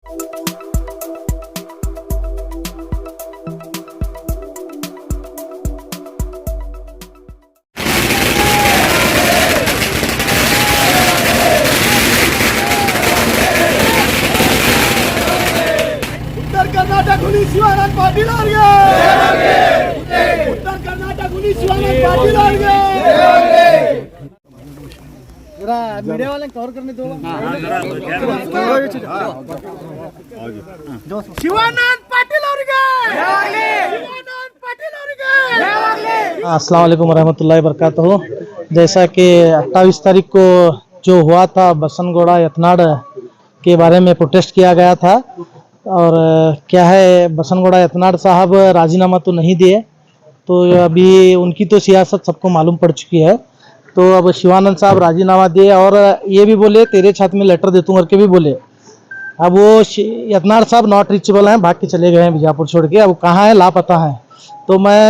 उत्तर कर्नाटक हुली शिवानंद पाटील ಅವರಿಗೆ उत्तर कर्नाटक हुली शिवानंद पाटील ಅವರಿಗೆ जरा मीडिया वाले कवर करने दो। शिवानंद पाटील ಅವರಿಗೆ शिवानंद पाटील ಅವರಿಗೆ अस्सलाम वालेकुम रहमतुल्लाहि बरकातहू। जैसा कि 28 तारीख को जो हुआ था बसनगोड़ा यतनाड़ के बारे में प्रोटेस्ट किया गया था, और क्या है, बसनगोड़ा यतनाड़ साहब राजीनामा तो नहीं दिए, तो अभी उनकी तो सियासत सबको मालूम पड़ चुकी है। तो अब शिवानंद साहब राजीनामा दिए और ये भी बोले तेरे छात्र में लेटर दे दूँ करके भी बोले। अब वो यतनाड़ साहब नॉट रीचेबल हैं, भाग के चले गए हैं बीजापुर छोड़ के, अब कहाँ है लापता हैं। तो मैं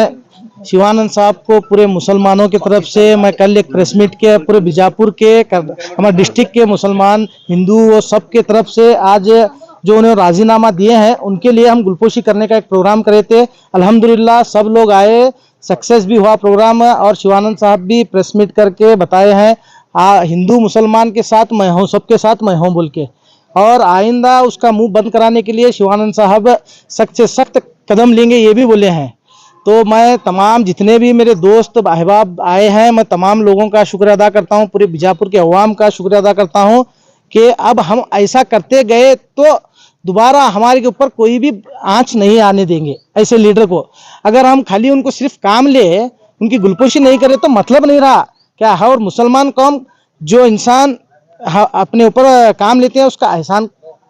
शिवानंद साहब को पूरे मुसलमानों की तरफ से मैं कल एक प्रेस मीट के पूरे बीजापुर के हमारे डिस्ट्रिक्ट के मुसलमान हिंदू वो सब के तरफ से आज जो उन्हें राजीनामा दिए हैं उनके लिए हम गुलपोशी करने का एक प्रोग्राम करे थे। अल्हम्दुलिल्लाह सब लोग आए, सक्सेस भी हुआ प्रोग्राम, और शिवानंद साहब भी प्रेस मीट करके बताए हैं हिंदू मुसलमान के साथ मैं हूँ, सबके साथ मैं हूँ बोल के, और आइंदा उसका मुंह बंद कराने के लिए शिवानंद साहब सख्त से सख्त कदम लेंगे, ये भी बोले हैं। तो मैं तमाम जितने भी मेरे दोस्त अहबाब आए हैं, मैं तमाम लोगों का शुक्र अदा करता हूँ, पूरे बीजापुर के अवाम का शुक्र अदा करता हूँ कि अब हम ऐसा करते गए तो दोबारा हमारे के ऊपर कोई भी आंच नहीं आने देंगे ऐसे लीडर को। अगर हम खाली उनको सिर्फ काम ले, उनकी गुलपोशी नहीं करें तो मतलब नहीं रहा क्या है। और मुसलमान कौम जो इंसान अपने ऊपर काम लेते हैं उसका एहसान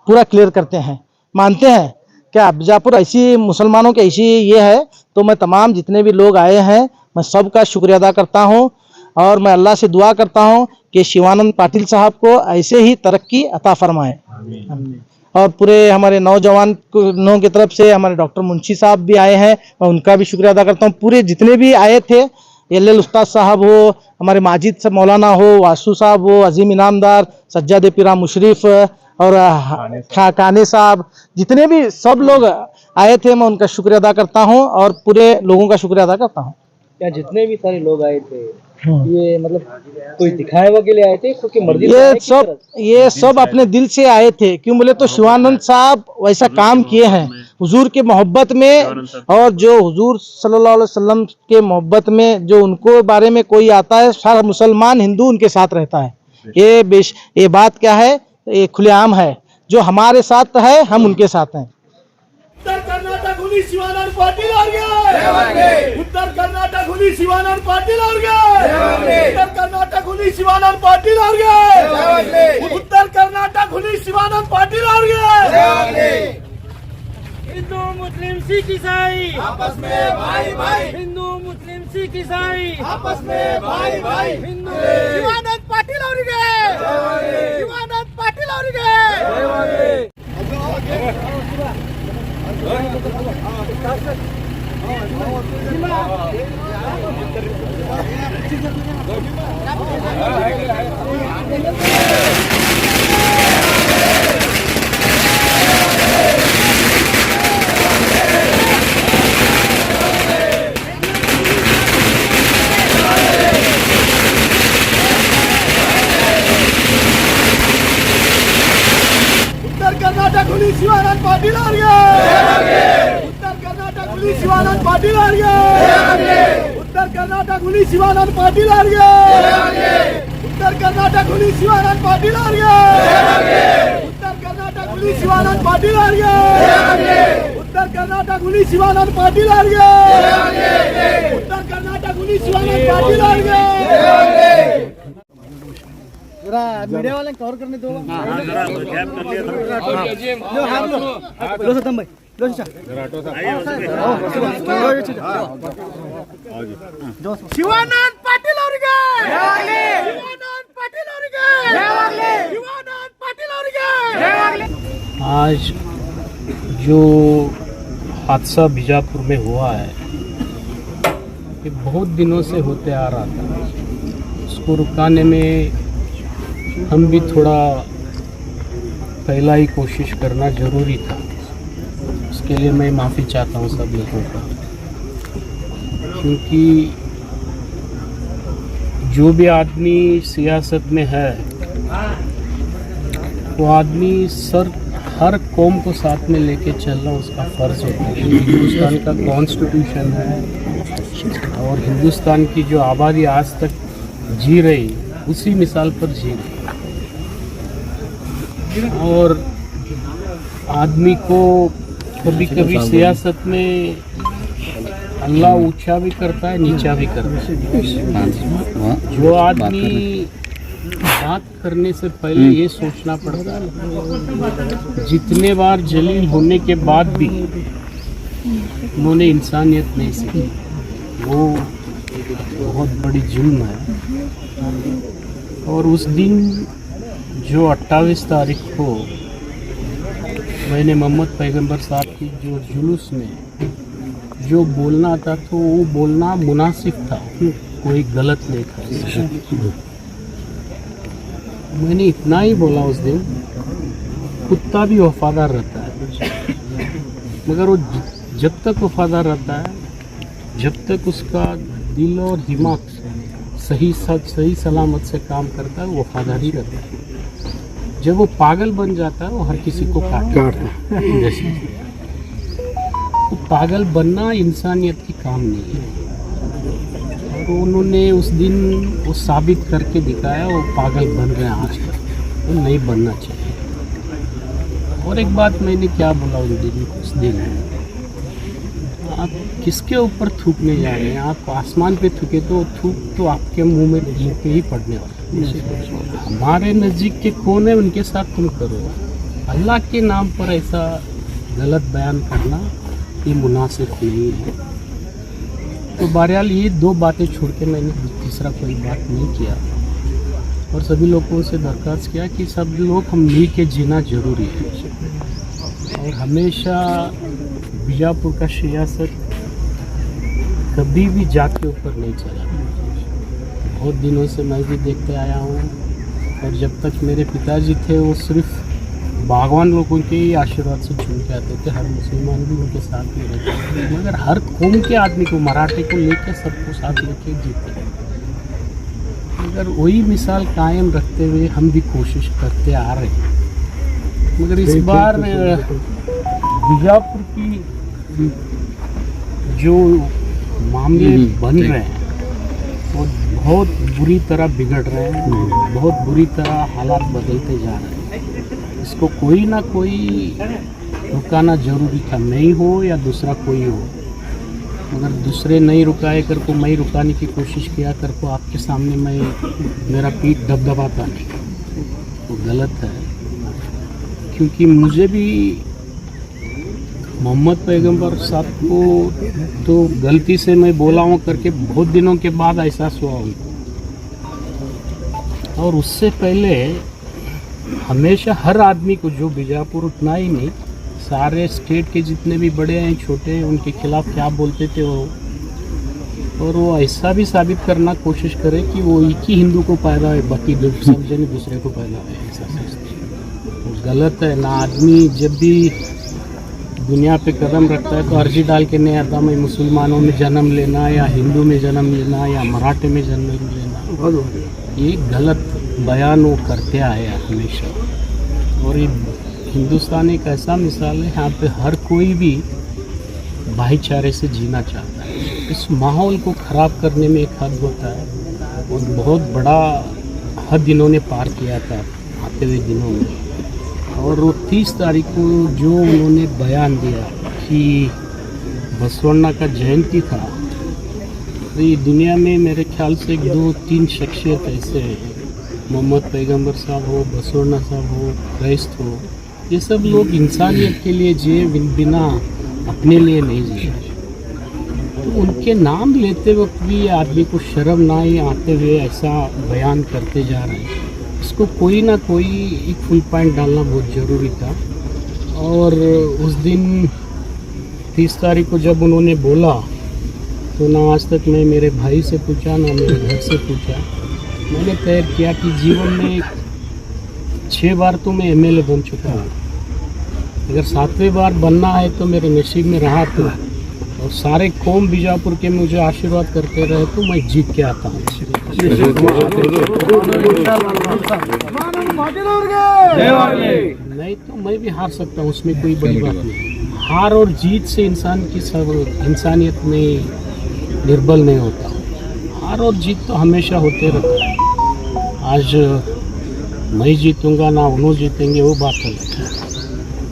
पूरा क्लियर करते हैं, मानते हैं क्या बीजापुर ऐसी मुसलमानों की ऐसी ये है। तो मैं तमाम जितने भी लोग आए हैं मैं सबका शुक्रिया अदा करता हूँ, और मैं अल्लाह से दुआ करता हूँ कि शिवानंद पाटिल साहब को ऐसे ही तरक्की अता फरमाए। और पूरे हमारे नौजवानों की तरफ से हमारे डॉक्टर मुंशी साहब भी आए हैं, मैं उनका भी शुक्रिया अदा करता हूँ। पूरे जितने भी आए थे, एल उस्ताद साहब हो, हमारे माजिद से मौलाना हो, वासु साहब हो, अजीम इनामदार, सज्जाद पीरा मुशरिफ और खाने साहब, जितने भी सब लोग आए थे मैं उनका शुक्रिया अदा करता हूँ और पूरे लोगों का शुक्रिया अदा करता हूँ। क्या जितने भी सारे लोग आए थे ये मतलब कोई दिखाए हुए के लिए आए थे, क्योंकि मर्जी ये सब अपने दिल से आए थे। क्यों बोले तो शिवानंद साहब वैसा काम किए हैं हुजूर के मोहब्बत में, और जो हुजूर सल्लल्लाहु अलैहि वसल्लम के मोहब्बत में जो उनको बारे में कोई आता है, सारा मुसलमान हिंदू उनके साथ रहता है। ये बात क्या है, ये खुलेआम है, जो हमारे साथ है हम उनके साथ हैं। उत्तर कर्नाटक हुली शिवानंद पाटील ಅವರಿಗೆ उत्तर कर्नाटक हुली शिवानंद पाटील ಅವರಿಗೆ उत्तर कर्नाटक हुली शिवानंद पाटील ಅವರಿಗೆ उत्तर कर्नाटक हुली शिवानंद पाटील ಅವರಿಗೆ हिंदू मुस्लिम सिख ईसाई आपस में भाई भाई, हिंदू मुस्लिम सिख ईसाई आपस में भाई भाई, हिंदू शिवानंद पाटील ಅವರಿಗೆ शिवानंद पाटील ಅವರಿಗೆ उत्तर कर्नाटक हुली शिवानंद पाटील ಅವರಿಗೆ उत्तर कर्नाटक हुली शिवानंद पाटील ಅವರಿಗೆ उत्तर कर्नाटक हुली शिवानंद पाटील ಅವರಿಗೆ उत्तर कर्नाटक हुली शिवानंद पाटील ಅವರಿಗೆ उत्तर कर्नाटक हुली शिवानंद पाटील ಅವರಿಗೆ उत्तर कर्नाटक हुली शिवानंद पाटील ಅವರಿಗೆ उत्तर कर्नाटक हुली शिवानंद पाटील ಅವರಿಗೆ जरा मीडिया वाले कवर करने दो। शिवानंद पाटील ಅವರಿಗೆ शिवानंद पाटील ಅವರಿಗೆ शिवानंद पाटील ಅವರಿಗೆ आज जो हादसा बीजापुर में हुआ है ये बहुत दिनों से होते आ रहा था। उसको रुकाने में हम भी थोड़ा पहला ही कोशिश करना ज़रूरी था। उसके लिए मैं माफ़ी चाहता हूँ सब लोगों का, क्योंकि जो भी आदमी सियासत में है वो आदमी हर कौम को साथ में लेके चलना उसका फ़र्ज़ होता है। हिंदुस्तान का कॉन्स्टिट्यूशन है और हिंदुस्तान की जो आबादी आज तक जी रही उसी मिसाल पर जी रही। और आदमी को कभी कभी सियासत में अल्लाह ऊंचा भी करता है, नीचा भी करता है। जो आदमी बात करने से पहले ये सोचना पड़ता है, जितने बार जलील होने के बाद भी उन्होंने इंसानियत नहीं सीखी, वो बहुत बड़ी जुल्म है। और उस दिन जो 28 तारीख को मैंने मोहम्मद पैगंबर साहब की जो जुलूस में जो बोलना था तो वो बोलना मुनासिब था, कोई गलत नहीं था। मैंने इतना ही बोला उस दिन, कुत्ता भी वफादार रहता है, मगर वो जब तक वफादार रहता है, जब तक उसका दिल और दिमाग सही सलामत से काम करता है, वो वफादारी रहता है। जब वो पागल बन जाता है वो हर किसी को काटता है। जैसे तो पागल बनना इंसानियत की काम नहीं है। और उन्होंने उस दिन वो साबित करके दिखाया, वो पागल बन रहे हैं आज तक, वो नहीं बनना चाहिए। और एक बात मैंने क्या बोला उस दिन, आप किसके ऊपर थूकने जा रहे हैं? आप आसमान पे थूके तो थूक तो आपके मुंह पे ही पड़ने वाला। हमारे नज़दीक के कौन है उनके साथ तुम करो। अल्लाह के नाम पर ऐसा गलत बयान करना ये मुनासिब नहीं है। तो बहरहाल ये दो बातें छोड़ के मैंने तीसरा कोई बात नहीं किया और सभी लोगों से दरख्वास्त किया कि सब लोग हम मिल के जीना जरूरी है। और हमेशा बीजापुर का सियासत कभी भी जात के ऊपर नहीं चला। बहुत दिनों से मैं भी देखते आया हूँ और जब तक मेरे पिताजी थे वो सिर्फ बागवान लोगों के ही आशीर्वाद से चुन के आते थे। हर मुसलमान भी उनके साथ में रहते थे, मगर हर कौम के आदमी को, मराठे को लेकर सबको साथ लेके जीते। मगर वही मिसाल कायम रखते हुए हम भी कोशिश करते आ रहे हैं। मगर इस बार बीजापुर की जो मामले बन रहे हैं वो बहुत बुरी तरह बिगड़ रहे हैं, बहुत बुरी तरह हालात बदलते जा रहे हैं। इसको कोई ना कोई रुकाना जरूरी था, मैं हो या दूसरा कोई हो। मगर दूसरे नहीं रुकाए कर को मैं रुकाने की कोशिश किया कर को आपके सामने मैं मेरा पीठ दबदबाता नहीं, वो गलत है। क्योंकि मुझे भी मोहम्मद पैगंबर साहब को तो गलती से मैं बोला हूँ करके बहुत दिनों के बाद एहसास हुआ उनको। और उससे पहले हमेशा हर आदमी को, जो बीजापुर उतना ही नहीं, सारे स्टेट के जितने भी बड़े हैं छोटे हैं, उनके खिलाफ क्या बोलते थे वो, और वो ऐसा भी साबित करना कोशिश करे कि वो एक ही हिंदू को पैदा है, बाकी सब जने दूसरे को पैदा है। ऐसा सोचते गलत है ना। आदमी जब भी दुनिया पे कदम रखता है तो अर्जी डाल के नहीं आता मैं मुसलमानों में जन्म लेना या हिंदू में जन्म लेना या मराठे में जन्म लेना। ये गलत बयान वो करते आए हमेशा। और ये हिंदुस्तान एक ऐसा मिसाल है, यहाँ पे हर कोई भी भाईचारे से जीना चाहता है। इस माहौल को ख़राब करने में एक हद होता है और बहुत बड़ा हद इन्होंने पार किया था आते हुए दिनों में। और वो 30 तारीख को जो उन्होंने बयान दिया कि बसवण्णा का जयंती था, तो ये दुनिया में मेरे ख्याल से 2-3 शख्सियत ऐसे हैं, मोहम्मद पैगंबर साहब हो, बसवण्णा साहब हो, क्राइस्ट हो, ये सब लोग इंसानियत के लिए जिए, बिना अपने लिए नहीं जिए। उनके नाम लेते वक्त भी आदमी को शर्म ना ही आते हुए ऐसा बयान करते जा रहे हैं। इसको कोई ना कोई एक फुल पॉइंट डालना बहुत ज़रूरी था। और उस दिन 30 तारीख को जब उन्होंने बोला तो ना आज तक मैं मेरे भाई से पूछा, ना मेरे घर से पूछा। मैंने तय किया कि जीवन में 6 बार तो मैं MLA बन चुका हूँ। अगर 7वें बार बनना है तो मेरे नसीब में रहा तो, और सारे कौम बीजापुर के मुझे आशीर्वाद करते रहे तो मैं जीत के आता हूँ। नहीं तो मैं भी हार सकता हूँ, उसमें कोई बड़ी बात नहीं। हार और जीत से इंसान की सब इंसानियत में निर्बल नहीं होता। हार और जीत तो हमेशा होते रहता है। आज मैं जीतूंगा ना उन्होंने जीतेंगे, वो बात अलग है।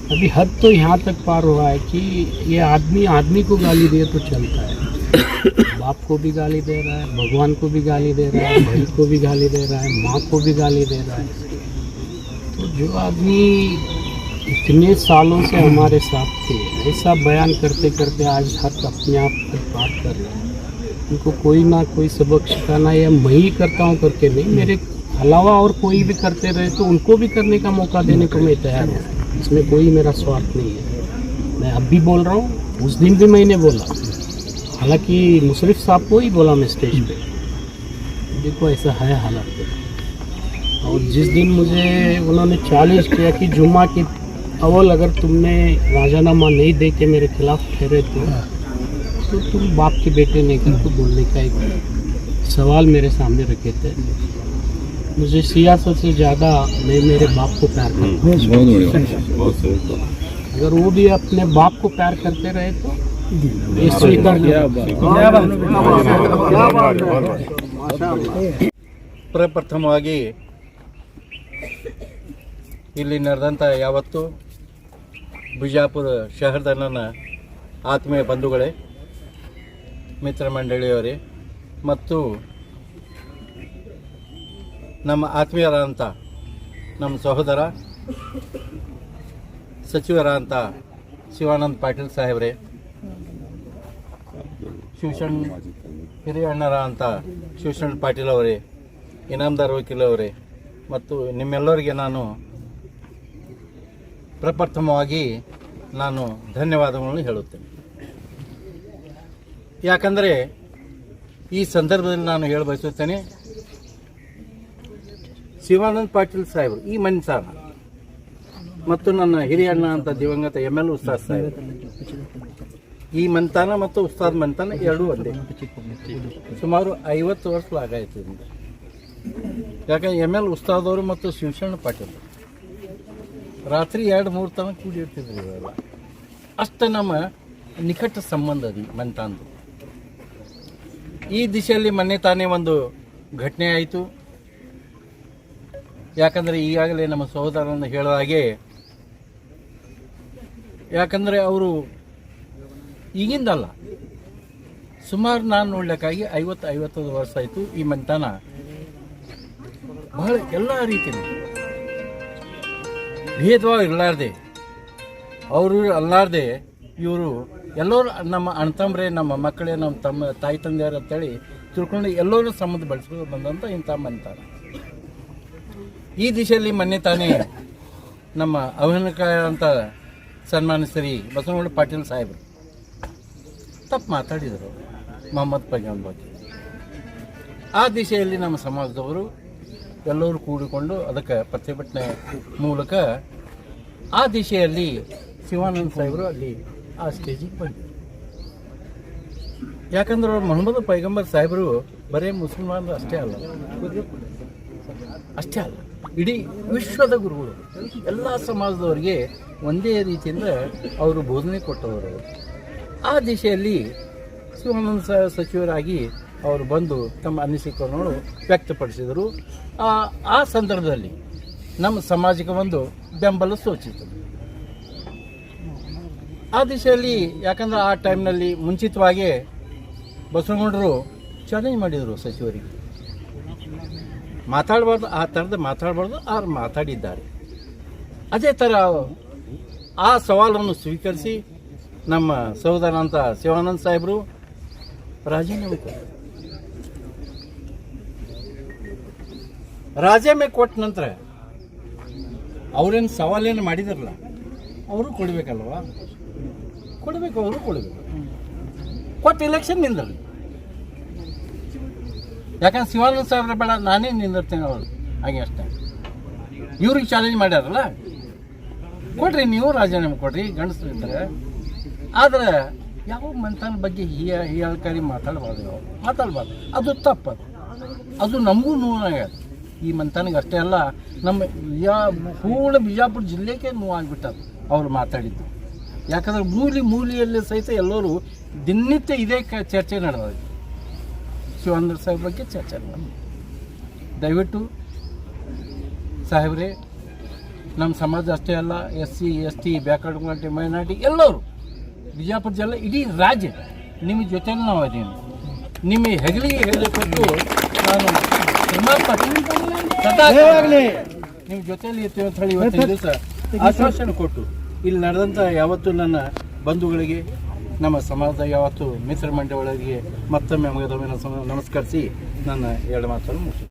अभी हद तो यहाँ तक पार हुआ है कि ये आदमी को गाली दे तो चलता है, बाप को भी गाली दे रहा है, भगवान को भी गाली दे रहा है, भाई को भी गाली दे रहा है, माँ को भी गाली दे रहा है। तो जो आदमी इतने सालों से हमारे साथ थे, ऐसा बयान करते करते आज हक अपने आप तक बात कर रहे हैं, उनको कोई ना कोई सबक सिखाना या मैं ही करता हूँ करके नहीं, मेरे अलावा और कोई भी करते रहे तो उनको भी करने का मौका देने को मैं तैयार हूँ। इसमें कोई मेरा स्वार्थ नहीं है। मैं अब भी बोल रहा हूँ, उस दिन भी मैंने बोला, हालांकि मुशर्रफ साहब को ही बोला मैं स्टेज पे, देखो ऐसा है हालात। और जिस दिन मुझे उन्होंने चैलेंज किया कि जुम्मा की अव्वल अगर तुमने राजीनामा नहीं दे के मेरे खिलाफ ठहरे तो तुम बाप के बेटे नहीं कर तो बोलने का एक सवाल मेरे सामने रखे थे। मुझे सियासत से ज़्यादा मैं मेरे बाप को प्यार करता हूँ। अगर वो भी अपने बाप को प्यार करते रहे तो ये स्वीकार किया। ಪ್ರಪ್ರಥಮವಾಗಿ ಇಲ್ಲಿ ನಡೆದಂಥ ಯಾವತ್ತು ಬಿಜಾಪುರ ಶಹರದ ನನ್ನ ಆತ್ಮೀಯ ಬಂಧುಗಳೇ, ಮಿತ್ರ ಮಂಡಳಿಯವರೇ ಮತ್ತು ನಮ್ಮ ಆತ್ಮೀಯರಾದಂಥ ನಮ್ಮ ಸಹೋದರ ಸಚಿವರಾದಂಥ ಶಿವಾನಂದ ಪಾಟೀಲ್ ಸಾಹೇಬ್ರೆ, ಹಿರಿಯ ಅಣ್ಣರಾದಂಥ ಶಿವಶರಣ ಪಾಟೀಲ್ ಅವರೇ, ಇನಾಮದಾರ್ ವಕೀಲ್ ಅವರೇ ಮತ್ತು ನಿಮ್ಮೆಲ್ಲರಿಗೆ ನಾನು ಪ್ರಪ್ರಥಮವಾಗಿ ನಾನು ಧನ್ಯವಾದಗಳನ್ನು ಹೇಳುತ್ತೇನೆ. ಯಾಕಂದರೆ ಈ ಸಂದರ್ಭದಲ್ಲಿ ನಾನು ಹೇಳ ಬಯಸುತ್ತೇನೆ, ಶಿವಾನಂದ ಪಾಟೀಲ್ ಸಾಹೇಬರು ಈ ಮನ್ಸಾರ ಮತ್ತು ನನ್ನ ಹಿರಿಯ ಅಣ್ಣ ಅಂತ ದಿವಂಗತ ML ಉಸ್ತಾದ್ ಸಾಹೇಬರು, ಈ ಮಂತಾನ ಮತ್ತು ಉಸ್ತಾದ್ ಮಂತಾನ ಎರಡೂ ಒಂದೇ. ಸುಮಾರು 50 ವರ್ಷ ಆಗಾಯಿತು. ಯಾಕಂದ್ರೆ ML ಉಸ್ತಾದ್ ಅವರು ಮತ್ತು ಶಿವಶರಣ ಪಾಟೀಲ್ ರಾತ್ರಿ 2-3 ತನಕ ಕೂಡಿರ್ತಿದ್ರು ಇವೆಲ್ಲ. ಅಷ್ಟು ನಮ್ಮ ನಿಕಟ ಸಂಬಂಧ ಅದು ಮಂತಾಂದು. ಈ ದಿಶೆಯಲ್ಲಿ ಮೊನ್ನೆ ತಾನೇ ಒಂದು ಘಟನೆ ಆಯಿತು. ಯಾಕಂದರೆ ಈಗಾಗಲೇ ನಮ್ಮ ಸಹೋದರನ್ನು ಹೇಳೋ ಹಾಗೆ, ಯಾಕಂದರೆ ಅವರು ಈಗಿಂದಲ್ಲ, ಸುಮಾರು ನಾನು ನೋಡ್ಲಿಕ್ಕಾಗಿ 50 ವರ್ಷ ಆಯಿತು. ಈ ಮಂತಾನ ಬಹಳ ಎಲ್ಲ ರೀತಿಯಲ್ಲಿ ಭೇದಭಾವ ಇರಲಾರ್ದೆ, ಅವರು ಅಲ್ಲಾರ್ದೆ ಇವರು ಎಲ್ಲರೂ ನಮ್ಮ ಅಣ್ತಂಬ್ರೆ, ನಮ್ಮ ಮಕ್ಕಳೇ, ನಮ್ಮ ತಮ್ಮ ತಾಯಿ ತಂದೆಯರು ಅಂತೇಳಿ ತಿಳ್ಕೊಂಡು ಎಲ್ಲರೂ ಸಂಬಂಧ ಬೆಳೆಸ್ಕೊಂಡು ಬಂದಂಥ ಇಂಥ ಮಂತಾನ. ಈ ದಿಶೆಯಲ್ಲಿ ಮೊನ್ನೆ ತಾನೇ ನಮ್ಮ ಅವಹೇಳನಕಾಯ ಅಂತ ಸನ್ಮಾನಿಸ್ರಿ ಬಸವನಗೌಡ ಪಾಟೀಲ್ ಸಾಹೇಬರು ತಪ್ಪು ಮಾತಾಡಿದರು ಮೊಹಮ್ಮದ್ ಪೈಗಂಬರ್ ಬಗ್ಗೆ. ಆ ದಿಶೆಯಲ್ಲಿ ನಮ್ಮ ಸಮಾಜದವರು ಎಲ್ಲರೂ ಕೂಡಿಕೊಂಡು ಅದಕ್ಕೆ ಪ್ರತಿಭಟನೆ ಮೂಲಕ ಆ ದಿಶೆಯಲ್ಲಿ ಶಿವಾನಂದ ಸಾಹೇಬರು ಅಲ್ಲಿ ಆ ಸ್ಟೇಜಿಗೆ ಬಂದರು. ಯಾಕಂದ್ರೆ ಅವ್ರು ಮೊಹಮ್ಮದ್ ಪೈಗಂಬರ್ ಸಾಹೇಬರು ಬರೀ ಮುಸಲ್ಮಾನರು ಅಷ್ಟೇ ಅಲ್ಲ, ಇಡೀ ವಿಶ್ವದ ಗುರುಗಳು, ಎಲ್ಲ ಸಮಾಜದವರಿಗೆ ಒಂದೇ ರೀತಿಯಿಂದ ಅವರು ಬೋಧನೆ ಕೊಟ್ಟವರು. ಆ ದಿಶೆಯಲ್ಲಿ ಶಿವಾನಂದ ಸಚಿವರಾಗಿ ಅವರು ಬಂದು ತಮ್ಮ ಅನಿಸಿಕೆಗಳನ್ನು ವ್ಯಕ್ತಪಡಿಸಿದರು. ಆ ಸಂದರ್ಭದಲ್ಲಿ ನಮ್ಮ ಸಮಾಜಕ್ಕೆ ಒಂದು ಬೆಂಬಲ ಸೂಚಿಸಿತು. ಆ ದಿಶೆಯಲ್ಲಿ ಯಾಕಂದ್ರೆ ಆ ಟೈಮ್ನಲ್ಲಿ ಮುಂಚಿತವಾಗಿ ಬಸವನಗೌಡರು ಚಾಲೆಂಜ್ ಮಾಡಿದರು ಸಚಿವರಿಗೆ, ಮಾತಾಡಬಾರ್ದು, ಆ ಥರದ ಮಾತಾಡಬಾರ್ದು, ಅವ್ರು ಮಾತಾಡಿದ್ದಾರೆ. ಅದೇ ಥರ ಆ ಸವಾಲನ್ನು ಸ್ವೀಕರಿಸಿ ನಮ್ಮ ಸಹೋದರ ಅಂತ ಶಿವಾನಂದ ಸಾಹೇಬರು ರಾಜೀನಾಮೆ ಕೊಟ್ಟರು. ರಾಜೀನಾಮೆ ಕೊಟ್ಟ ನಂತರ ಅವ್ರೇನು ಸವಾಲೇನು ಮಾಡಿದಾರಲ್ಲ, ಅವರು ಕೊಡಬೇಕಲ್ವಾ, ಕೊಡಬೇಕು, ಅವರು ಕೊಡಬೇಕು. ಕೊಟ್ಟು ಎಲೆಕ್ಷನ್ ನಿಂದರ್ಲಿ. ಯಾಕಂದ್ರೆ ಶಿವಾನಂದ ಸಾಹೇಬ್ರ ಬೇಡ, ನಾನೇ ನಿಂದಿರ್ತೇನೆ ಅವರು, ಹಾಗೆ ಅಷ್ಟೇ. ಇವ್ರಿಗೆ ಚಾಲೆಂಜ್ ಮಾಡ್ಯಾರಲ್ಲ, ಕೊಡ್ರಿ ನೀವು ರಾಜೀನಾಮೆ ಕೊಡ್ರಿ, ಗಂಡಸರು ಇದ್ದಾರೆ. ಆದರೆ ಯಾವ ಮಂಥನ ಬಗ್ಗೆ ಹೀಯಾಳ್ಕಾರಿ ಮಾತಾಡಬಾರ್ದು. ಅದು ತಪ್ಪದು. ಅದು ನಮಗೂ ನೋವಾಗ್ಯದ. ಈ ಮಂಥನಿಗೆ ಅಷ್ಟೇ ಅಲ್ಲ, ನಮ್ಮ ಪೂರ್ಣ ಬಿಜಾಪುರ ಜಿಲ್ಲೆಗೆ ನೋವಾಗಿಬಿಟ್ಟದು ಅವ್ರು ಮಾತಾಡಿದ್ದು. ಯಾಕಂದ್ರೆ ಮೂಲೆಯಲ್ಲಿ ಸಹಿತ ಎಲ್ಲರೂ ದಿನನಿತ್ಯ ಇದೇ ಚರ್ಚೆ ನಡೆದ. ಶಿವಾನಂದ ಸಾಹೇಬ್ ಬಗ್ಗೆ ಚರ್ಚೆ ನಡೆದ. ದಯವಿಟ್ಟು ಸಾಹೇಬ್ರೆ, ನಮ್ಮ ಸಮಾಜ ಅಷ್ಟೇ ಅಲ್ಲ, SC ST backward community minority ಎಲ್ಲರೂ ಬಿಜಾಪುರ ಜಿಲ್ಲೆ ಇಡೀ ರಾಜ್ಯ ನಿಮ್ಮ ಜೊತೆಲಿ ನಾವು ಅದೀನಿ. ನಿಮ್ಮ ಹೆಗಲಿಗೆ ಹೆಗಲು ಕೊಟ್ಟು ನಾನು ನಿಮ್ಮ ಜೊತೆಯಲ್ಲಿ ಇರ್ತೀವಿ ಅಂತ ಹೇಳಿ ಇವತ್ತಿನ ದಿವಸ ಆಶ್ವಾಸನೆ ಕೊಟ್ಟು ಇಲ್ಲಿ ನಡೆದಂಥ ಯಾವತ್ತೂ ನನ್ನ ಬಂಧುಗಳಿಗೆ, ನಮ್ಮ ಸಮಾಜದ ಯಾವತ್ತು ಮಿತ್ರ ಮಂಡಳಿಗಳಿಗೆ ಮತ್ತೊಮ್ಮೆ ನಮಸ್ಕರಿಸಿ ನನ್ನ ಎರಡು ಮಾತನ್ನು ಮುಗಿಸಿ.